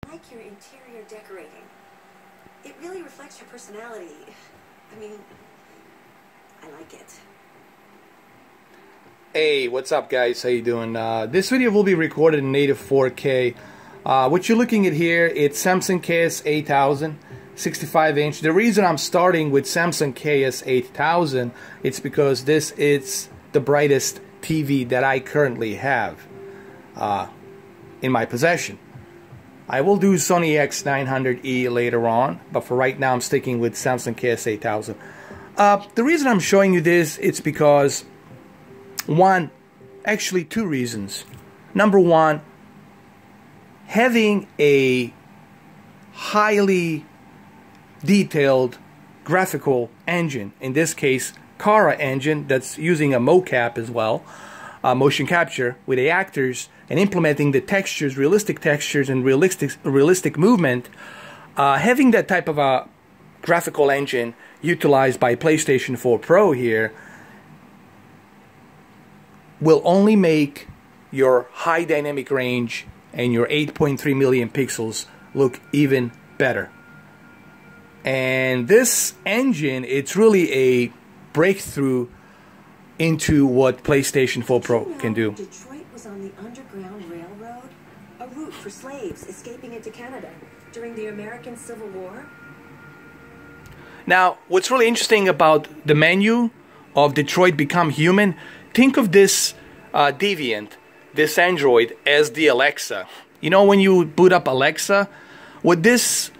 I like your interior decorating. It really reflects your personality. I mean, I like it. Hey, what's up guys? How you doing? This video will be recorded in native 4K. What you're looking at here, it's Samsung ks-8000 65-inch. The reason I'm starting with Samsung ks-8000, it's because this is the brightest TV that I currently have in my possession. I will do Sony X900E later on, but for right now I'm sticking with Samsung ks-8000. The reason I'm showing you this, it's because actually two reasons. Number one, having a highly detailed graphical engine, in this case Kara engine that's using a mocap as well, motion capture with the actors, and implementing the textures, realistic textures and realistic movement, having that type of a graphical engine utilized by PlayStation 4 Pro here will only make your high dynamic range and your 8.3 million pixels look even better. And this engine, it's really a breakthrough into what PlayStation 4 Pro can do. Detroit was on the Underground Railroad, a route for slaves escaping into Canada during the American Civil War. Now, what's really interesting about the menu of Detroit Become Human, think of this deviant, this Android, as the Alexa. You know, when you boot up Alexa, what this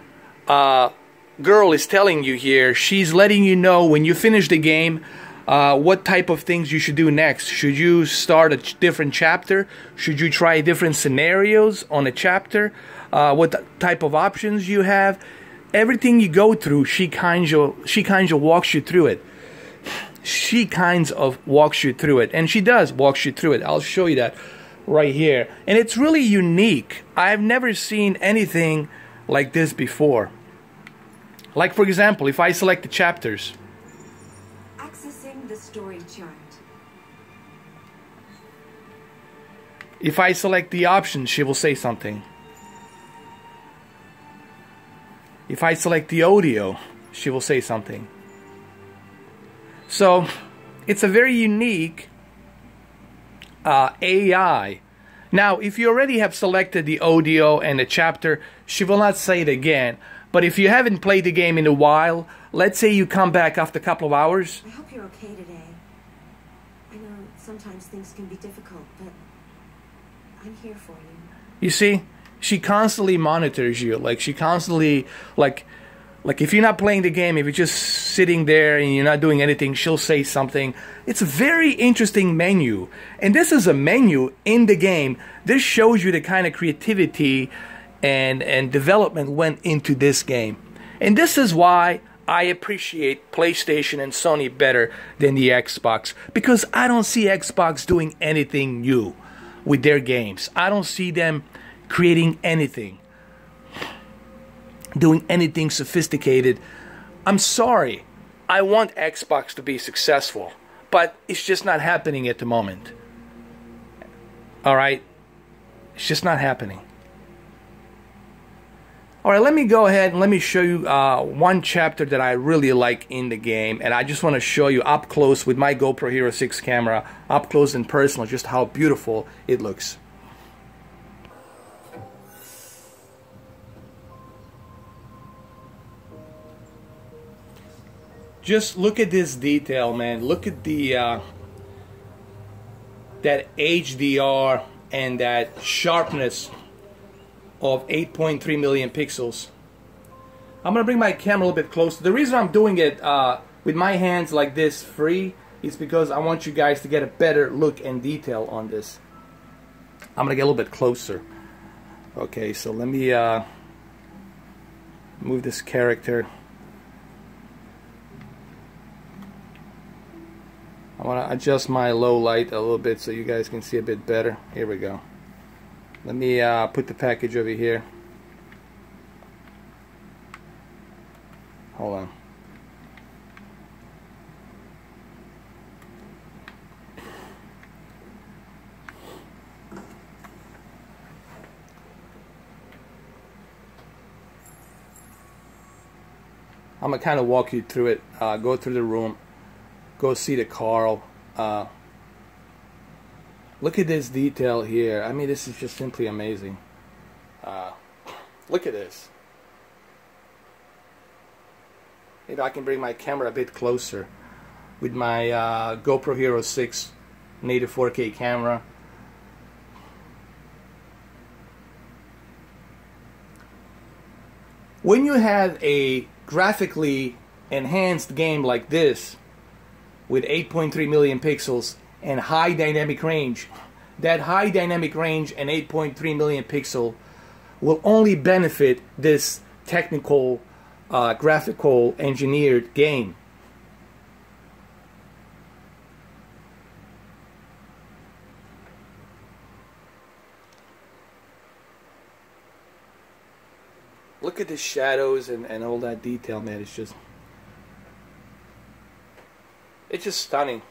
girl is telling you here, she's letting you know when you finish the game what type of things you should do next. Should you start a different chapter? Should you try different scenarios on a chapter? What type of options you have? Everything you go through, she kind of walks you through it. She kind of walks you through it, and she does walks you through it. I'll show you that right here, and it's really unique. I've never seen anything like this before. Like, for example, if I select the chapters, Accessing the story chart. if I select the options, she will say something. If I select the audio, she will say something. So it's a very unique AI. Now, if you already have selected the audio and the chapter, she will not say it again. But if you haven't played the game in a while, let's say you come back after a couple of hours. I hope you're okay today. I know sometimes things can be difficult, but I'm here for you. You see, she constantly monitors you. Like, she constantly, like if you're not playing the game, if you're just sitting there and you're not doing anything, she'll say something. It's a very interesting menu. And this is a menu in the game. This shows you the kind of creativity and development went into this game. And this is why I appreciate PlayStation and Sony better than the Xbox. Because I don't see Xbox doing anything new with their games. I don't see them creating anything, doing anything sophisticated. I'm sorry. I want Xbox to be successful, but it's just not happening at the moment. Alright? It's just not happening. Alright, let me go ahead and let me show you one chapter that I really like in the game, and I just want to show you up close with my GoPro Hero 6 camera, up close and personal, just how beautiful it looks. Just look at this detail, man. Look at the that HDR and that sharpness of 8.3 million pixels. I'm gonna bring my camera a little bit closer. The reason I'm doing it with my hands like this free is because I want you guys to get a better look and detail on this. I'm gonna get a little bit closer. Okay, so let me move this character. I want to adjust my low light a little bit so you guys can see a bit better. Here we go. Let me put the package over here. Hold on. I'm gonna kind of walk you through it. Go through the room. Go see the Carl. Look at this detail here. I mean, this is just simply amazing. Look at this. Maybe I can bring my camera a bit closer with my GoPro Hero 6 native 4K camera. When you have a graphically enhanced game like this with 8.3 million pixels and high dynamic range, that high dynamic range and 8.3 million pixel will only benefit this technical, graphical engineered game. Look at the shadows and all that detail, man. It's just stunning.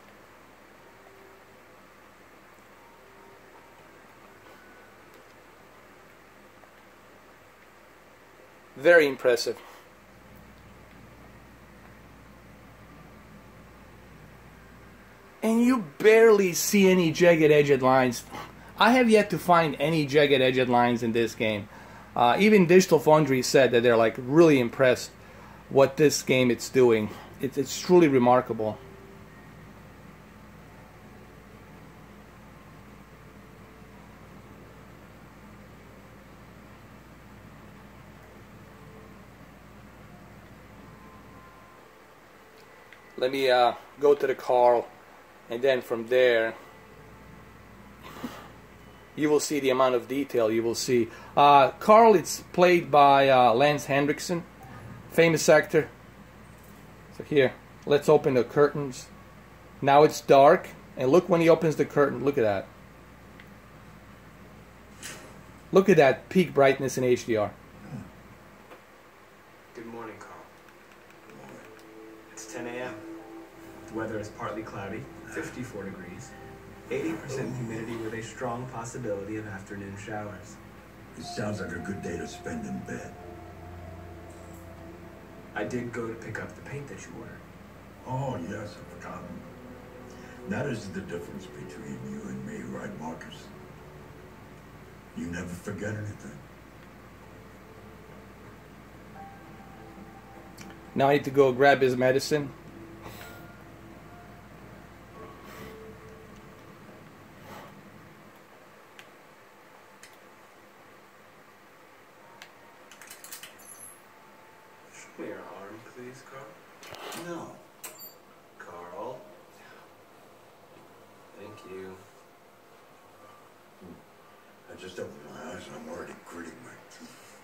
Very impressive. And you barely see any jagged edged lines. I have yet to find any jagged edged lines in this game. Even Digital Foundry said that they're like really impressed what this game it's doing. It's truly remarkable. Let me go to the Carl, and then from there you will see the amount of detail you will see. Carl, it's played by Lance Henriksen, famous actor. So here, let's open the curtains. Now it's dark, and look when he opens the curtain. Look at that. Look at that peak brightness in HDR. Good morning, Carl. Good morning. It's 10 a.m. The weather is partly cloudy, 54 degrees. 80% humidity with a strong possibility of afternoon showers. It sounds like a good day to spend in bed. I did go to pick up the paint that you ordered. Oh, yes, I've forgotten. That is the difference between you and me, right, Marcus? You never forget anything. Now I need to go grab his medicine. Show me your arm, please, Carl. No. Carl. Thank you. I just opened my eyes and I'm already gritting my teeth.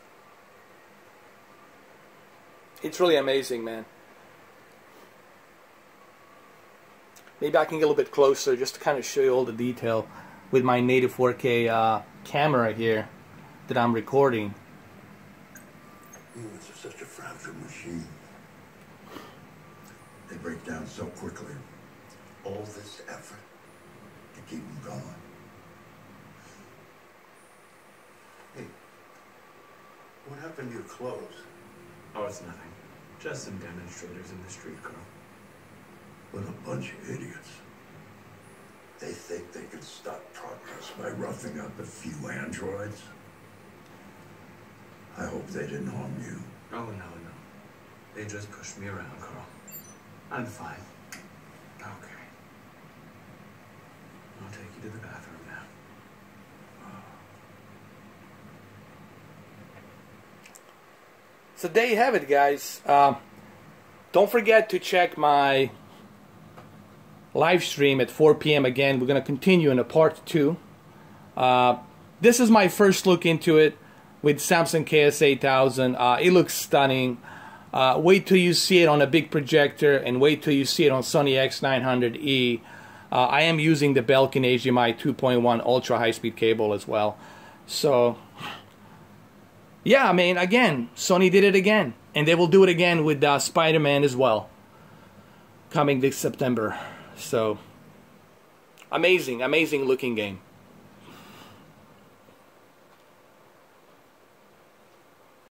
It's really amazing, man. Maybe I can get a little bit closer just to kind of show you all the detail with my native 4K camera here that I'm recording. Humans are such a fragile machine. They break down so quickly. All this effort to keep them going. Hey, what happened to your clothes? Oh, it's nothing. Just some demonstrators in the street, Carl. What a bunch of idiots. They think they can stop progress by roughing up a few androids. I hope they didn't harm you. Oh, no. They just pushed me around, Carl. I'm fine. Okay. I'll take you to the bathroom now. So there you have it, guys. Don't forget to check my live stream at 4 p.m. again. We're going to continue in a part 2. This is my first look into it with Samsung ks-8000. It looks stunning. Wait till you see it on a big projector, and wait till you see it on Sony X900E. I am using the Belkin HDMI 2.1 ultra high-speed cable as well. So yeah, I mean, again, Sony did it again, and they will do it again with Spider-Man as well, coming this September. So amazing looking game.